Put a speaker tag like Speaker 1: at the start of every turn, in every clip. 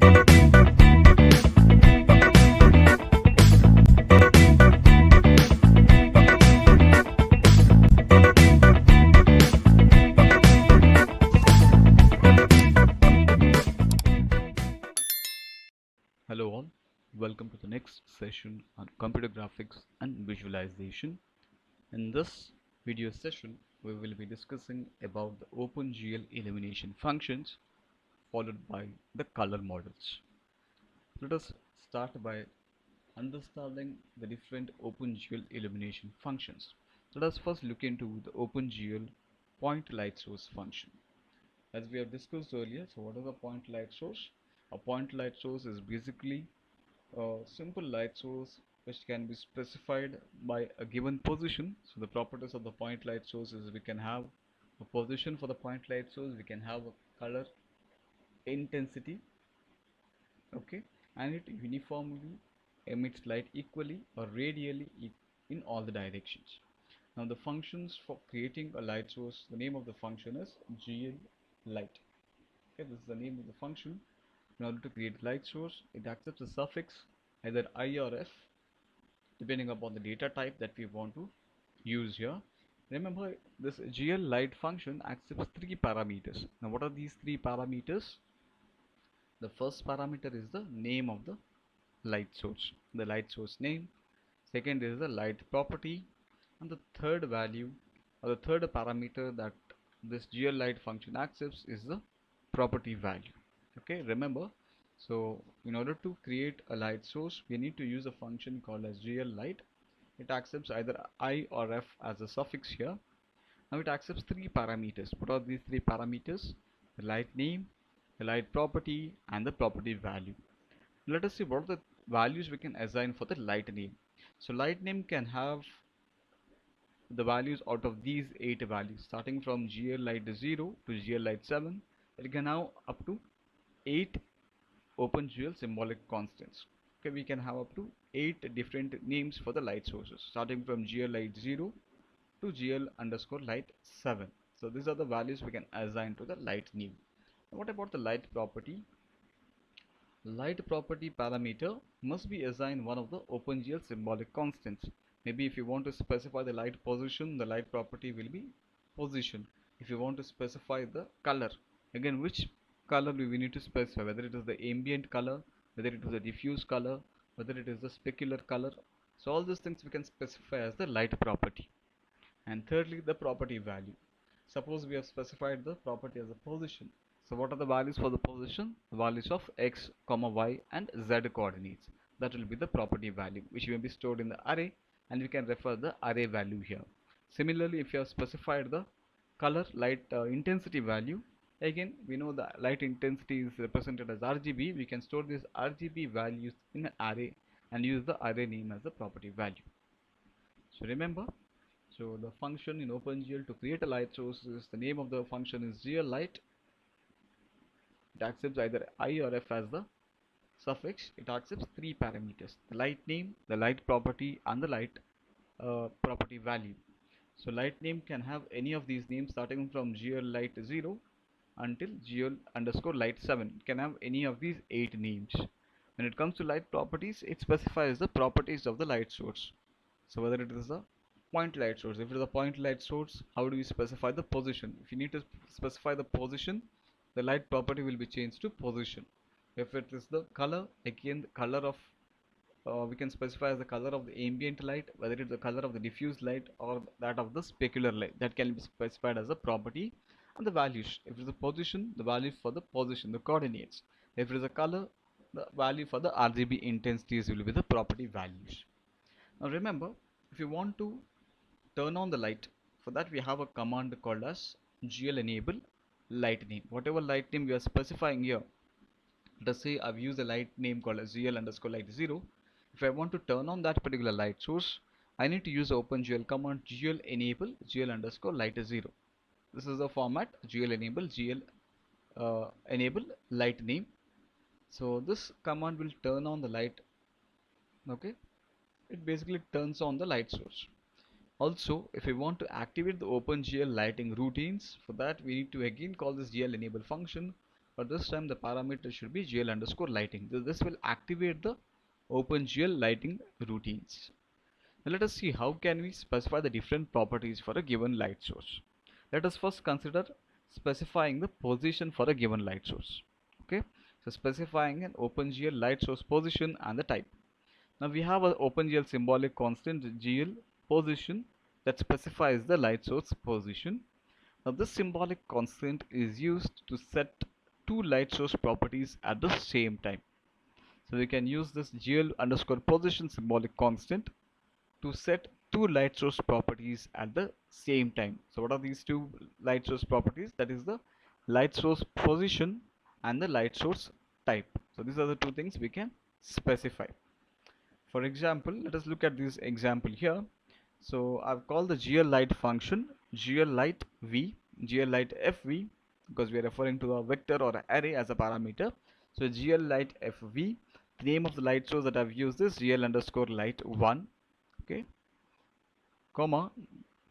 Speaker 1: Hello all, welcome to the next session on computer graphics and visualization. In this video session, we will be discussing about the OpenGL illumination functions followed by the color models. Let us start by understanding the different OpenGL illumination functions. Let us first look into the OpenGL point light source function. As we have discussed earlier, so what is a point light source? A point light source is basically a simple light source which can be specified by a given position. So the properties of the point light source is we can have a position for the point light source, we can have a color intensity, okay, and it uniformly emits light equally or radially in all the directions. Now the functions for creating a light source, the name of the function is GL light. Okay, this is the name of the function. In order to create light source, it accepts a suffix either I or F depending upon the data type that we want to use here. Remember, this GL light function accepts three parameters. Now what are these three parameters? The first parameter is the name of the light source, the light source name. Second is the light property, and the third value or the third parameter that this GL light function accepts is the property value. Okay, remember, so in order to create a light source, we need to use a function called as GL light. It accepts either I or F as a suffix here. Now it accepts three parameters. What are these three parameters? The light name, the light property, and the property value. Let us see what are the values we can assign for the light name. So light name can have the values out of these 8 values, starting from GL light 0 to GL light 7. It can have up to 8 OpenGL symbolic constants. Okay, we can have up to 8 different names for the light sources, starting from GL light 0 to GL underscore light 7. So these are the values we can assign to the light name. What about the light property? Light property parameter must be assigned one of the OpenGL symbolic constants. Maybe if you want to specify the light position, the light property will be position. If you want to specify the color, again which color do we need to specify, whether it is the ambient color, whether it is the diffuse color, whether it is the specular color. So all these things we can specify as the light property. And thirdly, the property value. Suppose we have specified the property as a position. So what are the values for the position? The values of x, comma y and z coordinates. That will be the property value, which will be stored in the array, and we can refer the array value here. Similarly, if you have specified the color light intensity value, again we know the light intensity is represented as RGB. We can store these RGB values in an array and use the array name as the property value. So remember, so the function in OpenGL to create a light source is, the name of the function is GL light. It accepts either I or F as the suffix. It accepts three parameters: the light name, the light property, and the light property value. So light name can have any of these names starting from GL light 0 until GL underscore light 7. It can have any of these 8 names. When it comes to light properties, it specifies the properties of the light source. So whether it is a point light source, if it is a point light source, how do we specify the position? If you need to specify the position, the light property will be changed to position. If it is the color, again the color of we can specify as the color of the ambient light, whether it is the color of the diffuse light or that of the specular light, that can be specified as a property. And the values, if it is a position, the value for the position, the coordinates. If it is a color, the value for the RGB intensities will be the property values. Now remember, if you want to turn on the light, for that we have a command called as GL enable light name. Whatever light name we are specifying here, let us say I've used a light name called as GL underscore light 0. If I want to turn on that particular light source, I need to use the OpenGL command GL enable GL underscore light 0. This is the format GL enable GL enable light name. So this command will turn on the light. Okay, it basically turns on the light source. Also, if we want to activate the OpenGL lighting routines, for that we need to again call this GL enable function but this time the parameter should be GL underscore lighting. This will activate the OpenGL lighting routines. Now let us see how can we specify the different properties for a given light source. Let us first consider specifying the position for a given light source. Okay, so specifying an OpenGL light source position and the type. Now we have an OpenGL symbolic constant GL position that specifies the light source position. Now this symbolic constant is used to set two light source properties at the same time. So we can use this GL underscore position symbolic constant to set two light source properties at the same time. So what are these two light source properties? That is the light source position and the light source type. So these are the two things we can specify. For example, let us look at this example here. So I've called the GL light function GL light v, GL light fv, because we are referring to a vector or array as a parameter. So GL light fv, the name of the light source that I've used is GL underscore light 1. Okay, comma,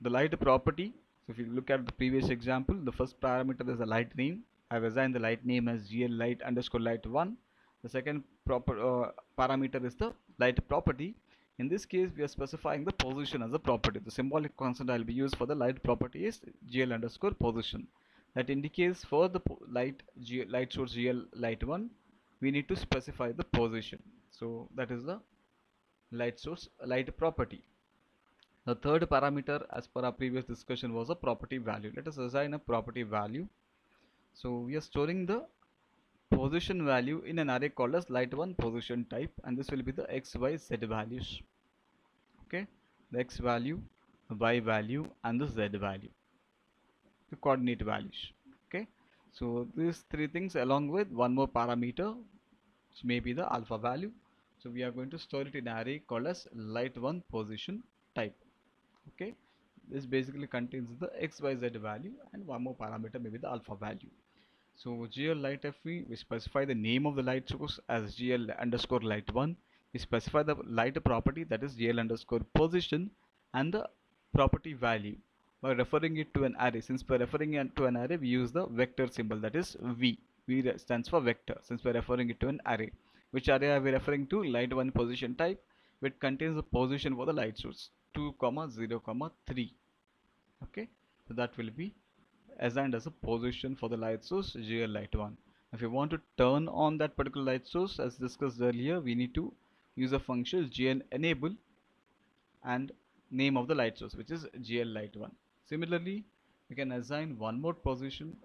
Speaker 1: the light property. So if you look at the previous example, the first parameter is the light name. I've assigned the light name as GL light underscore light 1. The second parameter is the light property. In this case, we are specifying the position as a property. The symbolic constant I'll be used for the light property is GL underscore position. That indicates for the light source GL light 1, we need to specify the position. So that is the light source light property. The third parameter as per our previous discussion was a property value. Let us assign a property value. So we are storing the position value in an array called as light1 position type, and this will be the x, y, z values. Okay, the x value, the y value, and the z value, the coordinate values. Okay, so these three things along with one more parameter, which may be the alpha value. So we are going to store it in an array called as light1 position type. Okay, this basically contains the xyz value and one more parameter, maybe the alpha value. So GL light fv, we specify the name of the light source as GL underscore light 1. We specify the light property, that is GL underscore position, and the property value by referring it to an array. Since we're referring it to an array, we use the vector symbol, that is v. V stands for vector since we're referring it to an array. Which array are we referring to? Light 1 position type, which contains the position for the light source 2, 0, 3. Okay, so that will be assigned as a position for the light source GL light 1. If you want to turn on that particular light source, as discussed earlier, we need to use a function GL enable and name of the light source, which is GL light 1. Similarly, we can assign one more position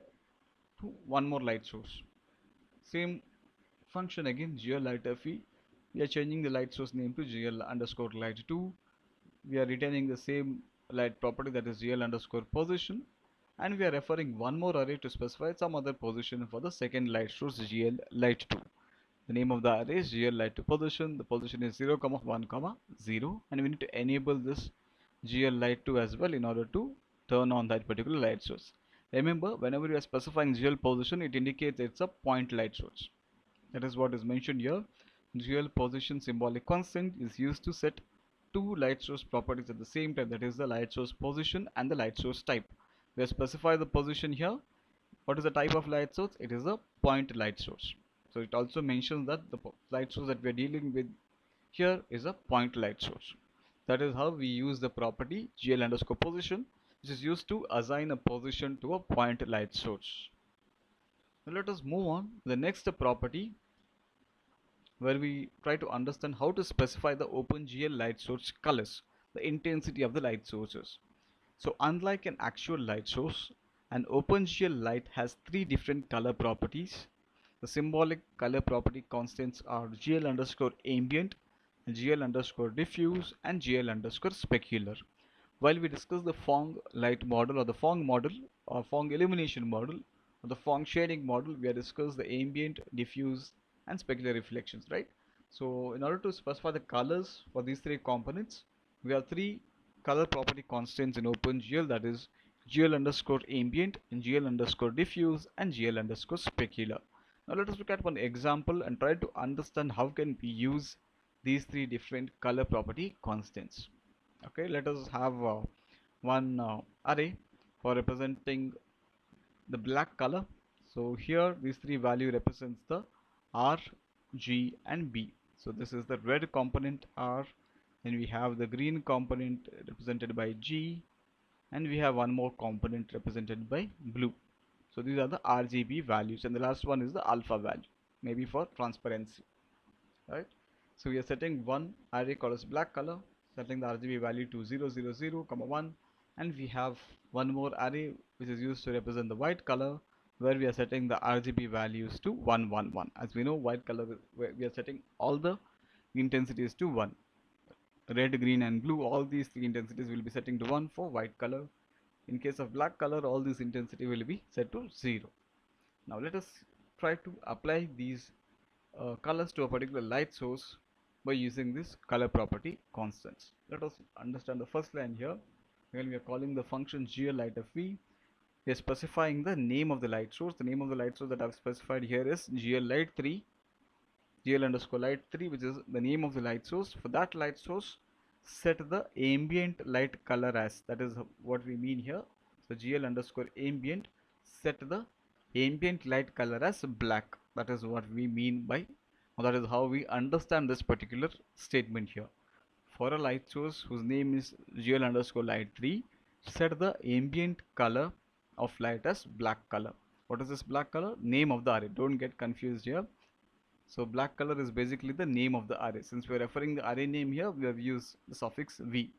Speaker 1: to one more light source. Same function again, GL light fe. We are changing the light source name to GL underscore light 2. We are retaining the same light property, that is GL underscore position, and we are referring one more array to specify some other position for the second light source GL light 2. The name of the array is GL light 2 position. The position is 0, 1, 0, and we need to enable this GL light 2 as well in order to turn on that particular light source. Remember, whenever you are specifying GL position, it indicates it's a point light source. That is what is mentioned here. GL position symbolic constant is used to set two light source properties at the same time, that is the light source position and the light source type. We have specified the position here. What is the type of light source? It is a point light source. So it also mentions that the light source that we are dealing with here is a point light source. That is how we use the property GL underscore position, which is used to assign a position to a point light source. Now let us move on to the next property, where we try to understand how to specify the OpenGL light source colors, the intensity of the light sources. So unlike an actual light source, an OpenGL light has three different color properties. The symbolic color property constants are GL underscore ambient, GL underscore diffuse, and GL underscore specular. While we discuss the Phong light model or the Phong model or Phong illumination model or the Phong shading model, we have discussed the ambient, diffuse, and specular reflections, right? So in order to specify the colors for these three components, we have three color property constants in OpenGL, that is GL underscore ambient, and GL underscore diffuse, and GL underscore specular. Now let us look at one example and try to understand how can we use these three different color property constants. Okay, let us have one array for representing the black color. So here these three value represents the R, G and B. So this is the red component R, then we have the green component represented by G, and we have one more component represented by blue. So these are the RGB values, and the last one is the alpha value, maybe for transparency, right? So we are setting one array called as black color, setting the RGB value to 0, 0, 0, 1, and we have one more array which is used to represent the white color, where we are setting the RGB values to 1, 1, 1. As we know, white color, we are setting all the intensities to 1. Red, green and blue, all these three intensities will be setting to 1 for white color. In case of black color, all this intensity will be set to 0. Now let us try to apply these colors to a particular light source by using this color property constants. Let us understand the first line here. When we are calling the function GLLightFV, we are specifying the name of the light source. The name of the light source that I've specified here is GLLight3, GL underscore light 3, which is the name of the light source. For that light source, set the ambient light color as, that is what we mean here. So GL underscore ambient, set the ambient light color as black. That is what we mean by, or that is how we understand this particular statement here. For a light source whose name is GL underscore light 3, set the ambient color of light as black color. What is this black color? Name of the array. Don't get confused here. So black color is basically the name of the array. Since we are referring the array name here, we have used the suffix v.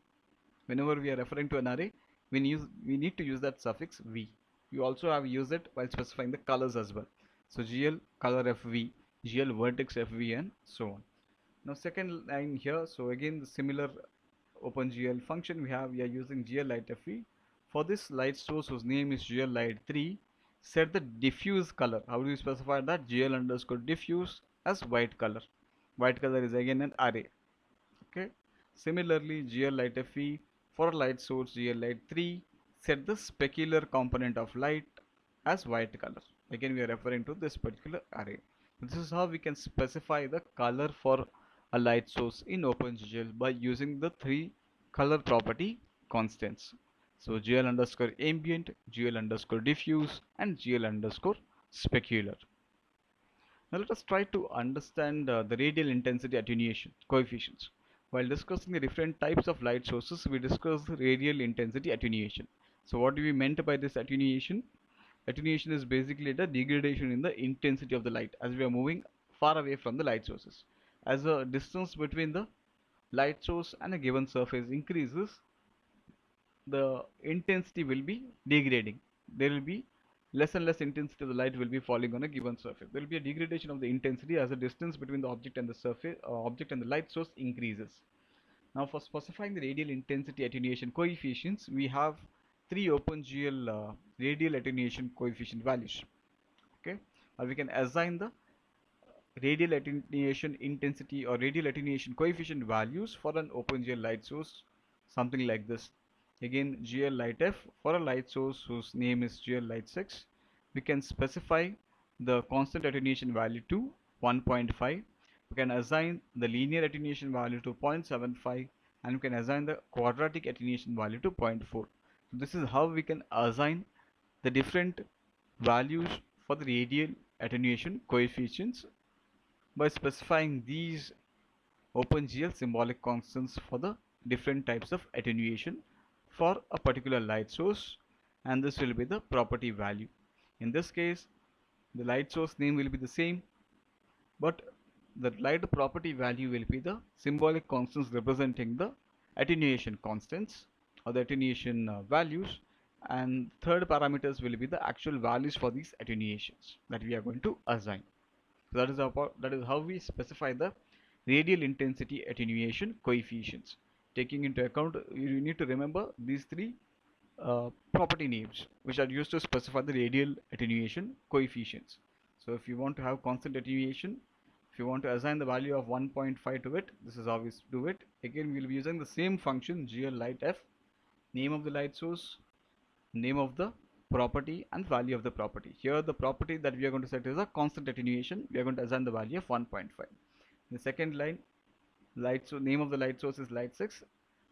Speaker 1: Whenever we are referring to an array, we need to use that suffix v. You also have used it while specifying the colors as well. So GL color FV, GL vertex FV and so on. Now second line here, so again the similar OpenGL function we are using GL light FV. For this light source whose name is GL light 3, set the diffuse color. How do you specify that? GL underscore diffuse as white color. White color is again an array. Okay. Similarly, GL light FE for light source GL light 3, set the specular component of light as white color. Again, we are referring to this particular array. This is how we can specify the color for a light source in OpenGL by using the three color property constants. So GL underscore ambient, GL underscore diffuse, and GL underscore specular. Now let us try to understand the radial intensity attenuation coefficients. While discussing the different types of light sources, we discussed radial intensity attenuation. So what do we meant by this attenuation? Attenuation is basically the degradation in the intensity of the light as we are moving far away from the light sources. As the distance between the light source and a given surface increases, the intensity will be degrading. There will be less and less intensity of the light will be falling on a given surface. There will be a degradation of the intensity as the distance between the object and the surface, object and the light source increases. Now for specifying the radial intensity attenuation coefficients, we have three OpenGL radial attenuation coefficient values. Okay, we can assign the radial attenuation intensity or radial attenuation coefficient values for an OpenGL light source, something like this. Again, GL light F for a light source whose name is GL light 6, we can specify the constant attenuation value to 1.5. We can assign the linear attenuation value to 0.75, and we can assign the quadratic attenuation value to 0.4. This is how we can assign the different values for the radial attenuation coefficients by specifying these OpenGL symbolic constants for the different types of attenuation for a particular light source, and this will be the property value. In this case, the light source name will be the same, but the light property value will be the symbolic constants representing the attenuation constants or the attenuation values, and third parameters will be the actual values for these attenuations that we are going to assign. So that is how we specify the radial intensity attenuation coefficients. Taking into account, you need to remember these three property names which are used to specify the radial attenuation coefficients. So if you want to have constant attenuation, if you want to assign the value of 1.5 to it, this is how we do it. Again, we will be using the same function GL light F, name of the light source, name of the property and value of the property. Here the property that we are going to set is a constant attenuation. We are going to assign the value of 1.5. The second line, name of the light source is light 6.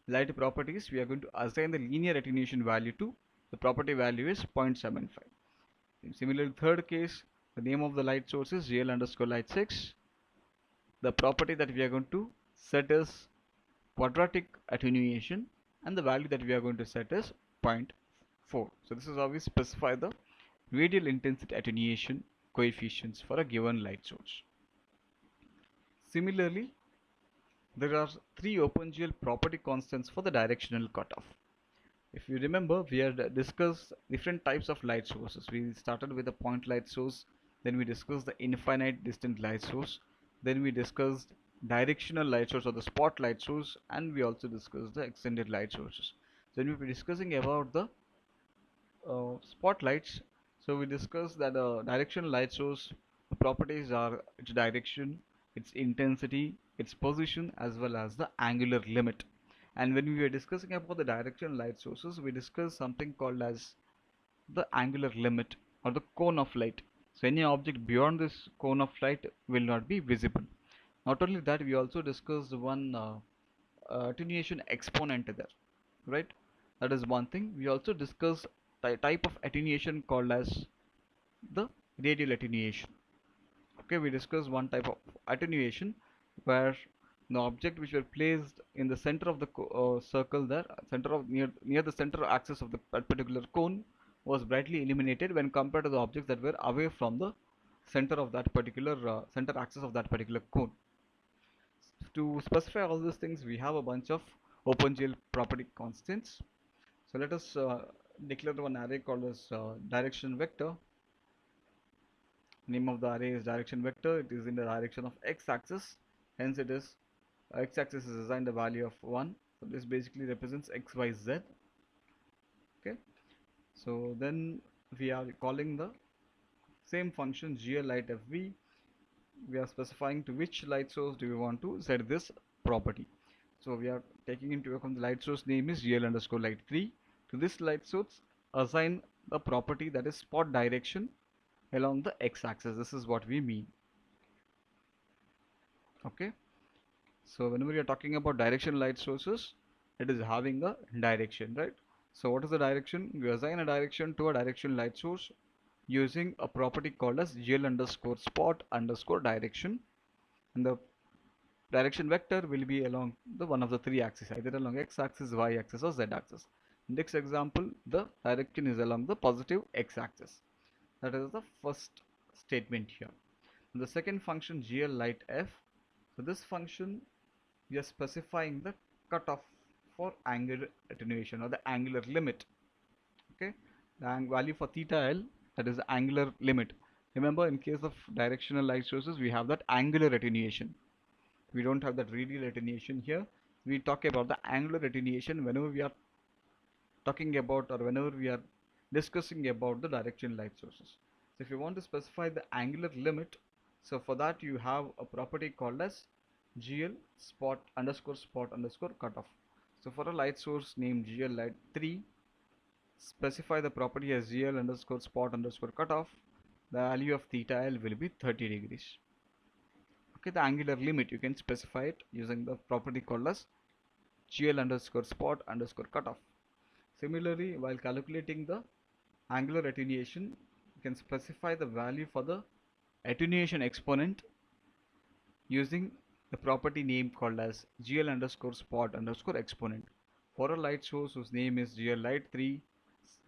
Speaker 1: Light properties, we are going to assign the linear attenuation value to the property value is 0.75. Similarly, third case, the name of the light source is GL underscore light 6. The property that we are going to set is quadratic attenuation, and the value that we are going to set is 0.4. So this is how we specify the radial intensity attenuation coefficients for a given light source. Similarly, there are three OpenGL property constants for the directional cutoff. If you remember, we had discussed different types of light sources. We started with a point light source, then we discussed the infinite distant light source, then we discussed directional light source or the spotlight source, and we also discussed the extended light sources. So when we were discussing about the spotlights, so we discussed that a directional light source, the properties are its direction, its intensity, its position, as well as the angular limit. And when we were discussing about the directional light sources, we discussed something called as the angular limit or the cone of light. So any object beyond this cone of light will not be visible. Not only that, we also discussed one attenuation exponent there, right? That is one thing. We also discussed type of attenuation called as the radial attenuation. Okay, we discussed one type of attenuation where the object which were placed in the center of the circle there, center of near the center axis of the that particular cone was brightly illuminated when compared to the objects that were away from the center of that particular center axis of that particular cone. To specify all these things, we have a bunch of OpenGL property constants. So let us declare one array called as direction vector. Name of the array is direction vector. It is in the direction of x-axis. Hence, it is x-axis is assigned a value of 1. So this basically represents x, y, z. Okay. So then we are calling the same function GLLightFV. We are specifying to which light source do we want to set this property. So we are taking into account the light source name is GL underscore light 3. To this light source, assign the property that is spot direction along the x-axis. This is what we mean. Okay. So whenever you are talking about direction light sources, it is having a direction, right? So what is the direction? We assign a direction to a direction light source using a property called as GL underscore spot underscore direction, and the direction vector will be along the one of the three axes, either along x-axis, y-axis, or z-axis. In this example, the direction is along the positive x-axis. That is the first statement here. And the second function GLLightF. So this function, we are specifying the cutoff for angular attenuation or the angular limit. Okay, the value for theta L, that is the angular limit. Remember, in case of directional light sources, we have that angular attenuation. We don't have that radial attenuation here. We talk about the angular attenuation whenever we are talking about or whenever we are discussing about the directional light sources. So if you want to specify the angular limit, so for that you have a property called as GL spot underscore cutoff. So for a light source named GL light 3, specify the property as GL underscore spot underscore cutoff. The value of theta L will be 30 degrees. Okay, the angular limit you can specify it using the property called as GL underscore spot underscore cutoff. Similarly, while calculating the angular attenuation, you can specify the value for the attenuation exponent using the property name called as GL underscore spot underscore exponent. For a light source whose name is GL light 3,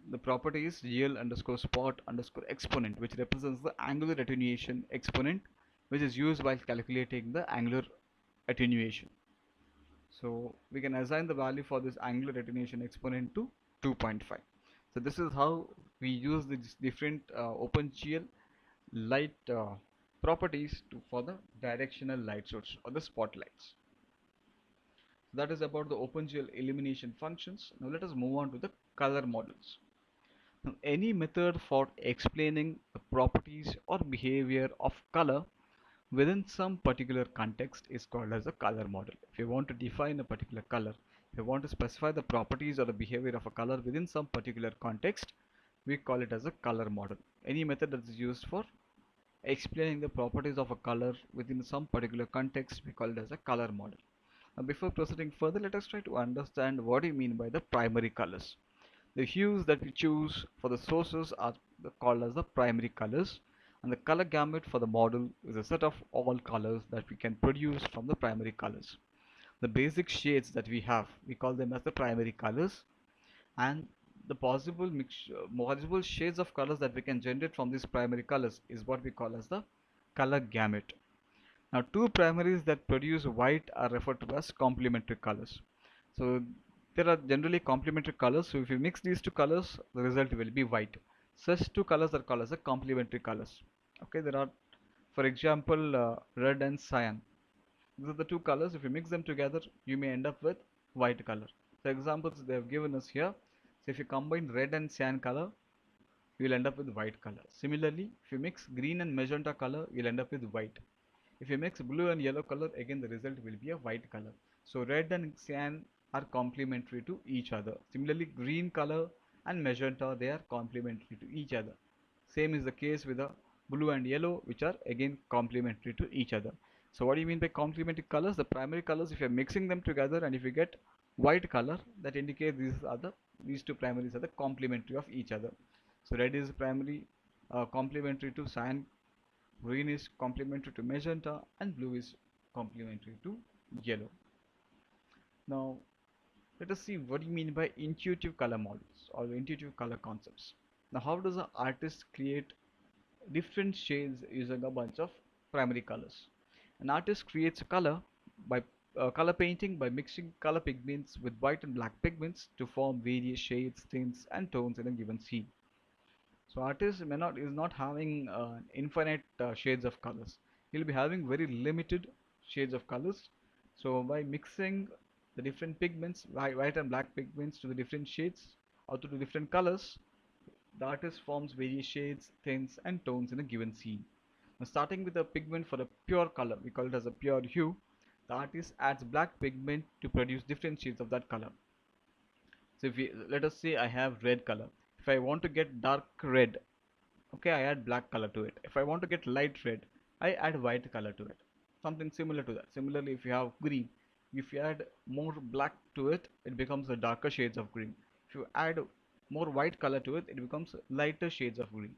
Speaker 1: the property is GL underscore spot underscore exponent, which represents the angular attenuation exponent, which is used while calculating the angular attenuation. So we can assign the value for this angular attenuation exponent to 2.5. So this is how we use the different OpenGL light properties for the directional light source or the spotlights. So that is about the OpenGL illumination functions. Now let us move on to the color models. Now, any method for explaining the properties or behavior of color within some particular context is called as a color model. If you want to define a particular color, if you want to specify the properties or the behavior of a color within some particular context, we call it as a color model. Any method that is used for explaining the properties of a color within some particular context, we call it as a color model. Now, before proceeding further, let us try to understand what you mean by the primary colors. The hues that we choose for the sources are called as the primary colors, and the color gamut for the model is a set of all colors that we can produce from the primary colors. The basic shades that we have, we call them as the primary colors, and the possible shades of colors that we can generate from these primary colors is what we call as the color gamut. Now, two primaries that produce white are referred to as complementary colors. So there are generally complementary colors. So if you mix these two colors, the result will be white. Such two colors are called as the complementary colors. Okay, there are, for example, red and cyan. These are the two colors. If you mix them together, you may end up with white color. The examples they have given us here. So if you combine red and cyan color, you will end up with white color. Similarly, if you mix green and magenta color, you'll end up with white. If you mix blue and yellow color, again the result will be a white color. So red and cyan are complementary to each other. Similarly, green color and magenta, they are complementary to each other. Same is the case with the blue and yellow, which are again complementary to each other. So what do you mean by complementary colors? The primary colors, if you're mixing them together and if you get white color, that indicates these two primaries are the complementary of each other. So red is primary complementary to cyan, green is complementary to magenta, and blue is complementary to yellow. Now let us see what do you mean by intuitive color models or intuitive color concepts. Now how does an artist create different shades using a bunch of primary colors? An artist creates a color by color painting by mixing color pigments with white and black pigments to form various shades, tints, and tones in a given scene. So artist may not is not having infinite shades of colors. He'll be having very limited shades of colors. So by mixing the different pigments, white and black pigments to the different shades or to the different colors, the artist forms various shades, tints, and tones in a given scene. Now starting with a pigment for a pure color, we call it as a pure hue. The artist adds black pigment to produce different shades of that color. So if we let us say I have red color. If I want to get dark red, okay, I add black color to it. If I want to get light red, I add white color to it. Something similar to that. Similarly, if you have green, if you add more black to it, it becomes a darker shades of green. If you add more white color to it, it becomes lighter shades of green.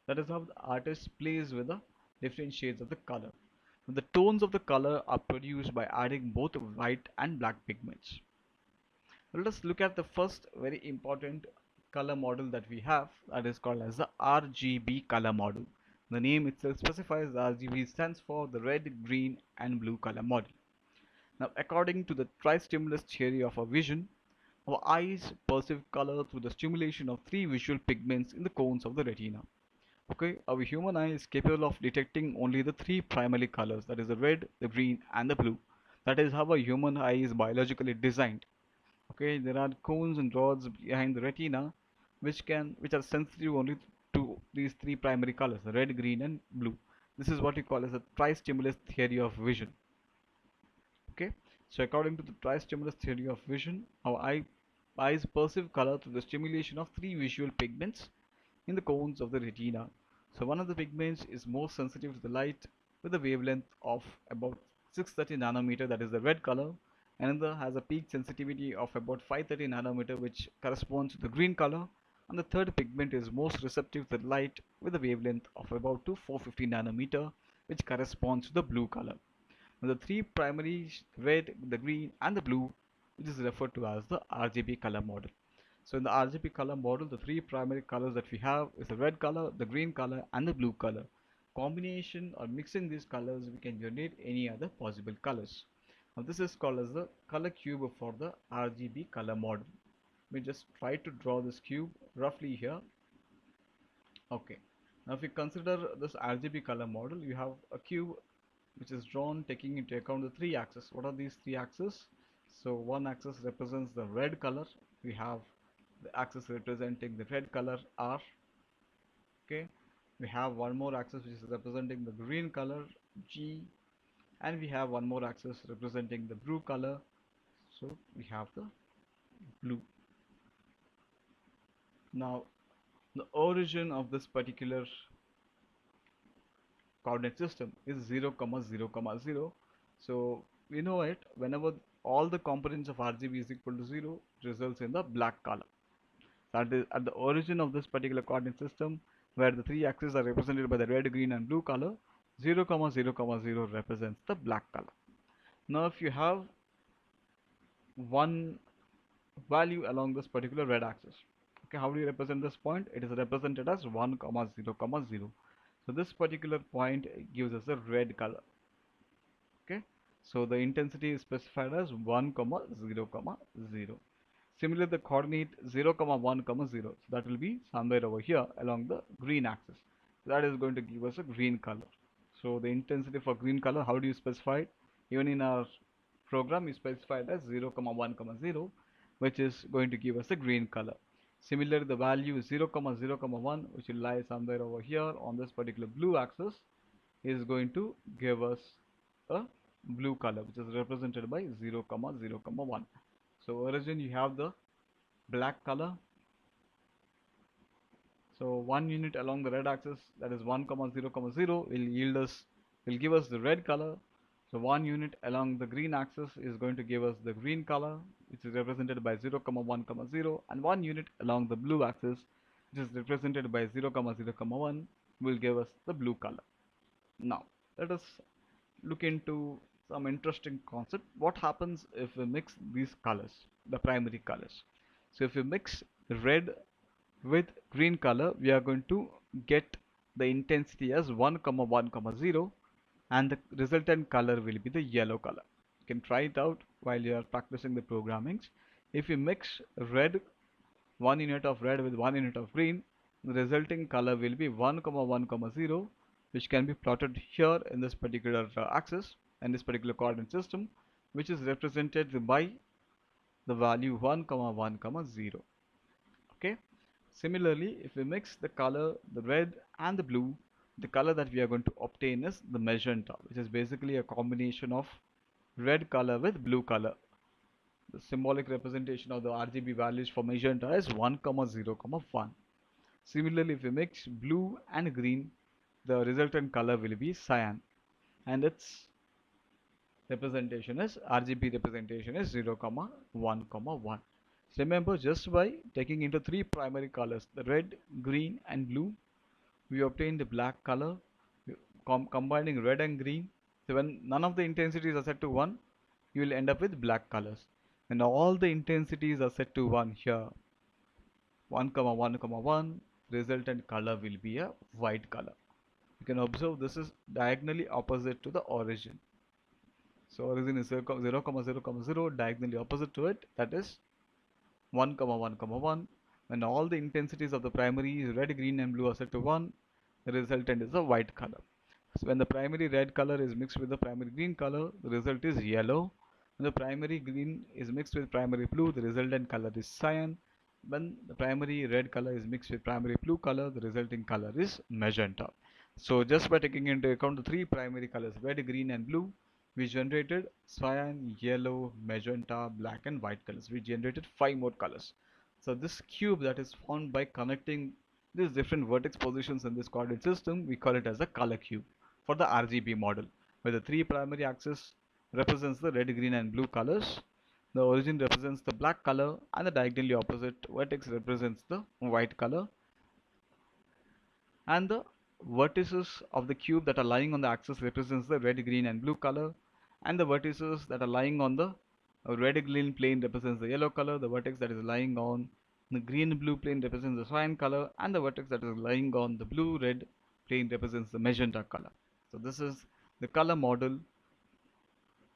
Speaker 1: That is how the artist plays with the different shades of the color. The tones of the color are produced by adding both white and black pigments. Let us look at the first very important color model that we have, that is called as the RGB color model. The name itself specifies RGB stands for the red, green, and blue color model. Now, according to the tri-stimulus theory of our vision, our eyes perceive color through the stimulation of three visual pigments in the cones of the retina. Okay, our human eye is capable of detecting only the three primary colors, that is the red, the green, and the blue. That is how a human eye is biologically designed. Okay, there are cones and rods behind the retina which are sensitive only to these three primary colors, red, green, and blue. This is what we call as a tri-stimulus theory of vision. Okay, so according to the tri-stimulus theory of vision, our eyes perceive color through the stimulation of three visual pigments in the cones of the retina. So one of the pigments is more sensitive to the light with a wavelength of about 630 nanometer, that is the red color. Another has a peak sensitivity of about 530 nanometer, which corresponds to the green color. And the third pigment is most receptive to the light with a wavelength of about 450 nanometer, which corresponds to the blue color. Now the three primary red, the green, and the blue, which is referred to as the RGB color model. So in the RGB color model, the three primary colors that we have is the red color, the green color, and the blue color. Combination or mixing these colors, we can generate any other possible colors. Now this is called as the color cube for the RGB color model. We just try to draw this cube roughly here. Okay. Now if we consider this RGB color model, you have a cube which is drawn taking into account the three axes. What are these three axes? So one axis represents the red color. We have the axis representing the red color R. Okay, we have one more axis which is representing the green color G, and we have one more axis representing the blue color, so we have the blue. Now the origin of this particular coordinate system is 0 0 0, so we know it whenever all the components of RGB is equal to 0, it results in the black color. That is at the origin of this particular coordinate system. where the three axes are represented by the red, green and blue color. 0, 0, 0 represents the black color. Now if you have one value along this particular red axis, okay, how do you represent this point? It is represented as 1, 0, 0. So this particular point gives us a red color. Okay, so the intensity is specified as 1, 0, 0. Similarly, the coordinate 0, 1, 0. So that will be somewhere over here along the green axis. That is going to give us a green color. So the intensity for green color, how do you specify it? Even in our program, we specified as 0, 1, 0, which is going to give us a green color. Similarly, the value 0, 0, 1, which will lie somewhere over here on this particular blue axis, is going to give us a blue color, which is represented by 0, 0, 1. So origin, you have the black color. So 1 unit along the red axis, that is 1, 0, 0, will give us the red color. So 1 unit along the green axis is going to give us the green color, which is represented by 0, 1, 0, and 1 unit along the blue axis, which is represented by 0, 0, 1, will give us the blue color. Now let us look into some interesting concept. What happens if we mix these colors, the primary colors? So if we mix red with green color, we are going to get the intensity as 1, 1, 0, and the resultant color will be the yellow color. You can try it out while you are practicing the programmings. If you mix red, 1 unit of red with 1 unit of green, the resulting color will be 1, 1, 0, which can be plotted here in this particular axis and this particular coordinate system, which is represented by the value 1, 1, 0. Okay. Similarly, if we mix the color, the red and the blue, the color that we are going to obtain is the magenta, which is basically a combination of red color with blue color. The symbolic representation of the RGB values for magenta is 1, 0, 1. Similarly, if we mix blue and green, the resultant color will be cyan, and its representation is RGB representation is 0, 1, 1. So remember, just by taking into three primary colors, the red, green and blue, we obtain the black color. Combining red and green, so when none of the intensities are set to 1, you will end up with black colors. When all the intensities are set to 1 here, 1, 1, 1, resultant color will be a white color. You can observe this is diagonally opposite to the origin. So origin is 0, 0, diagonally opposite to it, that is 1, 1, 1. When all the intensities of the primary red, green and blue are set to 1, the resultant is a white color. So when the primary red color is mixed with the primary green color, the result is yellow. When the primary green is mixed with primary blue, the resultant color is cyan. When the primary red color is mixed with primary blue color, the resulting color is magenta. So just by taking into account the three primary colors, red, green and blue, we generated cyan, yellow, magenta, black and white colors. We generated 5 more colors. So this cube that is formed by connecting these different vertex positions in this coordinate system, we call it as a color cube for the RGB model, where the three primary axis represents the red, green and blue colors, the origin represents the black color, and the diagonally opposite vertex represents the white color, and the vertices of the cube that are lying on the axis represents the red, green and blue color, and the vertices that are lying on the red green plane represents the yellow color, the vertex that is lying on the green blue plane represents the cyan color, and the vertex that is lying on the blue red plane represents the magenta color. So this is the color model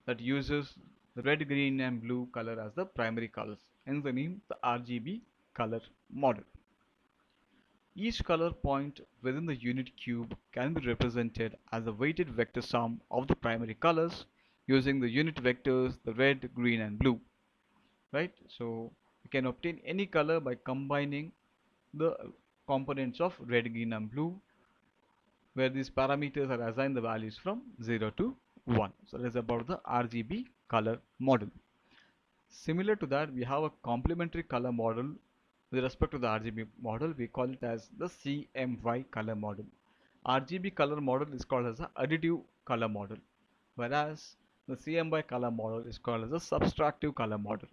Speaker 1: that uses the red, green and blue color as the primary colors, hence the name the RGB color model. Each color point within the unit cube can be represented as a weighted vector sum of the primary colors using the unit vectors the red, green and blue. Right? So we can obtain any color by combining the components of red, green and blue, where these parameters are assigned the values from 0 to 1. So that is about the RGB color model. Similar to that, we have a complementary color model with respect to the RGB model. We call it as the CMY color model. RGB color model is called as the additive color model, whereas the CMY color model is called as a subtractive color model.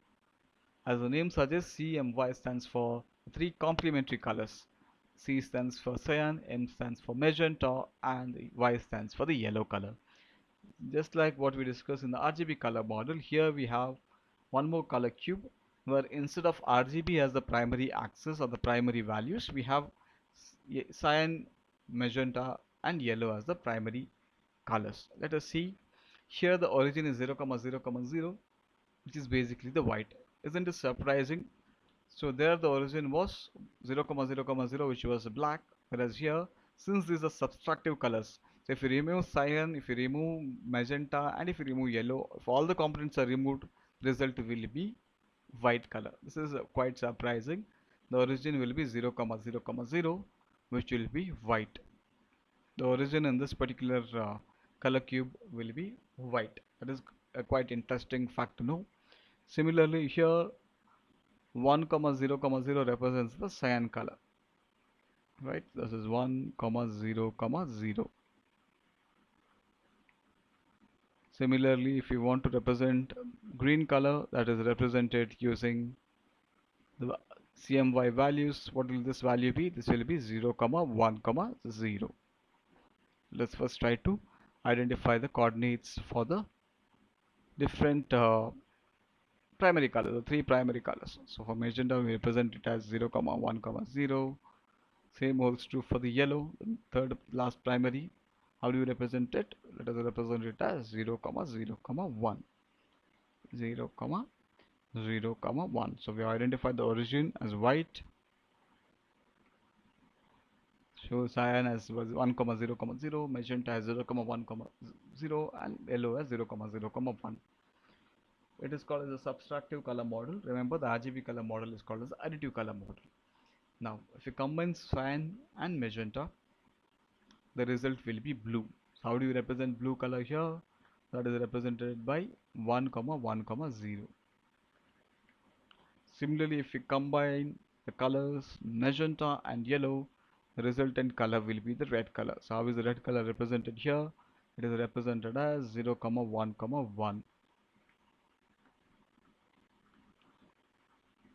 Speaker 1: As the name suggests, CMY stands for three complementary colors. C stands for cyan, M stands for magenta, and the Y stands for the yellow color. Just like what we discussed in the RGB color model, here we have one more color cube where instead of RGB as the primary axis or the primary values, we have cyan, magenta, and yellow as the primary colors. Let us see. Here the origin is 0, 0, 0, which is basically the white. Isn't it surprising? So there the origin was 0, 0, 0, which was black, whereas here, since these are subtractive colors, so if you remove cyan, if you remove magenta, and if you remove yellow, if all the components are removed, the result will be white color. This is quite surprising. The origin will be 0, 0, 0, which will be white. The origin in this particular color cube will be white. That is a quite interesting fact to know. Similarly, here 1, 0, 0 represents the cyan color, right? This is 1, 0, 0. Similarly, if you want to represent green color, that is represented using the CMY values. What will this value be? This will be 0, 1, 0. Let's first try to identify the coordinates for the different primary colors, the three primary colors. So for magenta, we represent it as 0, 1, 0. Same holds true for the yellow, the third last primary. How do you represent it? Let us represent it as 0, 0, 1. 0, 0, 1. So we identified the origin as white. So cyan as was 1, 0, 0. Magenta as 0, 1, 0. And yellow as 0, 0, 1. It is called as a subtractive color model. Remember, the RGB color model is called as additive color model. Now, if you combine cyan and magenta, the result will be blue. So how do you represent blue color here? That is represented by 1, 1, 0. Similarly, if you combine the colors magenta and yellow, the resultant color will be the red color. So how is the red color represented here? It is represented as 0, 1, 1.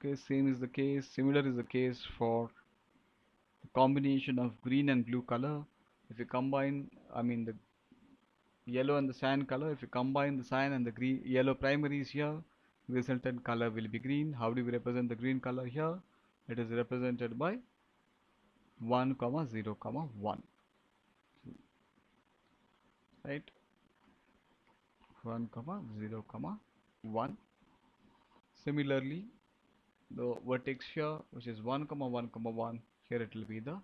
Speaker 1: Okay, same is the case. Similar is the case for the combination of green and blue color. If you combine, the yellow and the cyan color, if you combine the cyan and the green yellow primaries here, the resultant color will be green. How do we represent the green color here? It is represented by 1, 0, 1, right? 1, 0, 1. Similarly, the vertex here, which is 1, 1, 1, here it will be the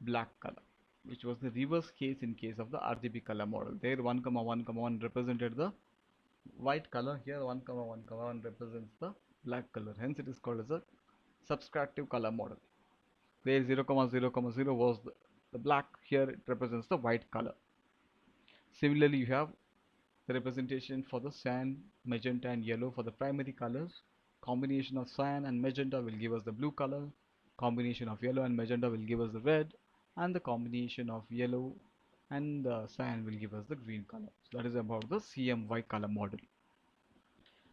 Speaker 1: black color, which was the reverse case in case of the RGB color model. There 1, 1, 1 represented the white color. Here 1, 1, 1 represents the black color. Hence it is called as a subtractive color model. There 0, 0, 0 was the black. Here it represents the white color. Similarly, you have the representation for the cyan, magenta and yellow for the primary colors. Combination of cyan and magenta will give us the blue color. Combination of yellow and magenta will give us the red, and the combination of yellow and cyan will give us the green color. So that is about the CMY color model.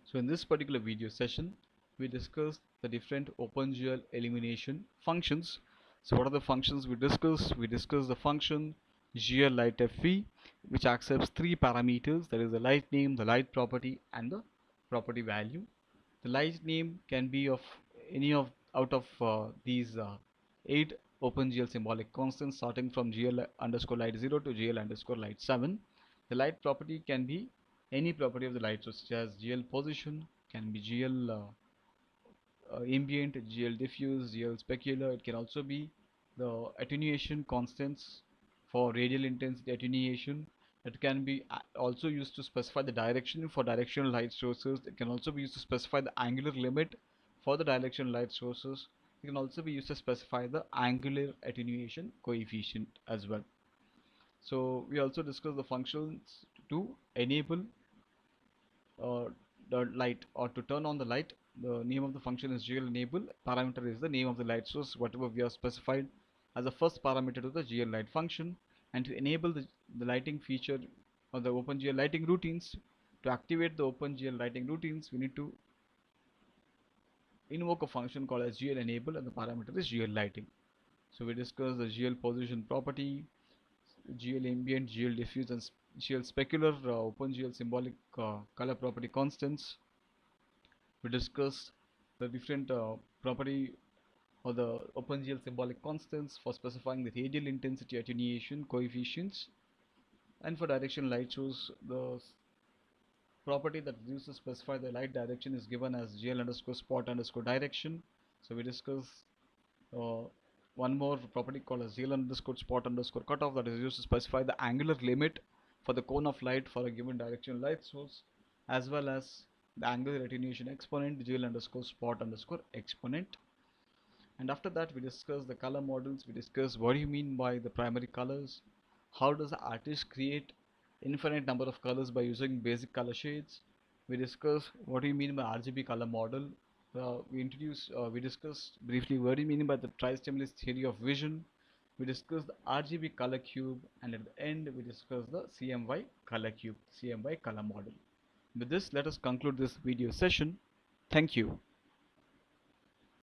Speaker 1: So in this particular video session, we discussed the different OpenGL illumination functions. So what are the functions we discussed? We discussed the function GLLightFV, which accepts three parameters, that is the light name, the light property, and the property value. The light name can be of any of out of these 8 OpenGL symbolic constants, starting from GL underscore light 0 to GL underscore light 7. The light property can be any property of the light source, such as GL position, can be GL ambient, GL diffuse, GL specular. It can also be the attenuation constants for radial intensity attenuation. It can be also used to specify the direction for directional light sources. It can also be used to specify the angular limit for the directional light sources. It can also be used to specify the angular attenuation coefficient as well. So we also discussed the functions to enable the light or to turn on the light. The name of the function is GL enable. Parameter is the name of the light source, whatever we have specified as the first parameter to the GL light function. And to enable the lighting feature or the OpenGL lighting routines, to activate the OpenGL lighting routines, we need to invoke a function called as GL enable, and the parameter is GL lighting. So we discussed the GL position property, GL ambient, GL diffuse, and GL specular, OpenGL symbolic color property constants. We discussed the different property or the OpenGL symbolic constants for specifying the radial intensity attenuation coefficients, and for direction light source, the property that is used to specify the light direction is given as GL underscore spot underscore direction. So we discuss uh, one more property called as GL underscore spot underscore cutoff that is used to specify the angular limit for the cone of light for a given direction light source, as well as the angular attenuation exponent GL underscore spot underscore exponent. And after that, we discuss the color models. We discuss what do you mean by the primary colors, how does the artist create infinite number of colors by using basic color shades. We discuss what do you mean by RGB color model. We discussed briefly what do you mean by the tri-stimulus theory of vision. We discussed the RGB color cube, and at the end we discussed the CMY color cube, CMY color model. With this, let us conclude this video session. Thank you.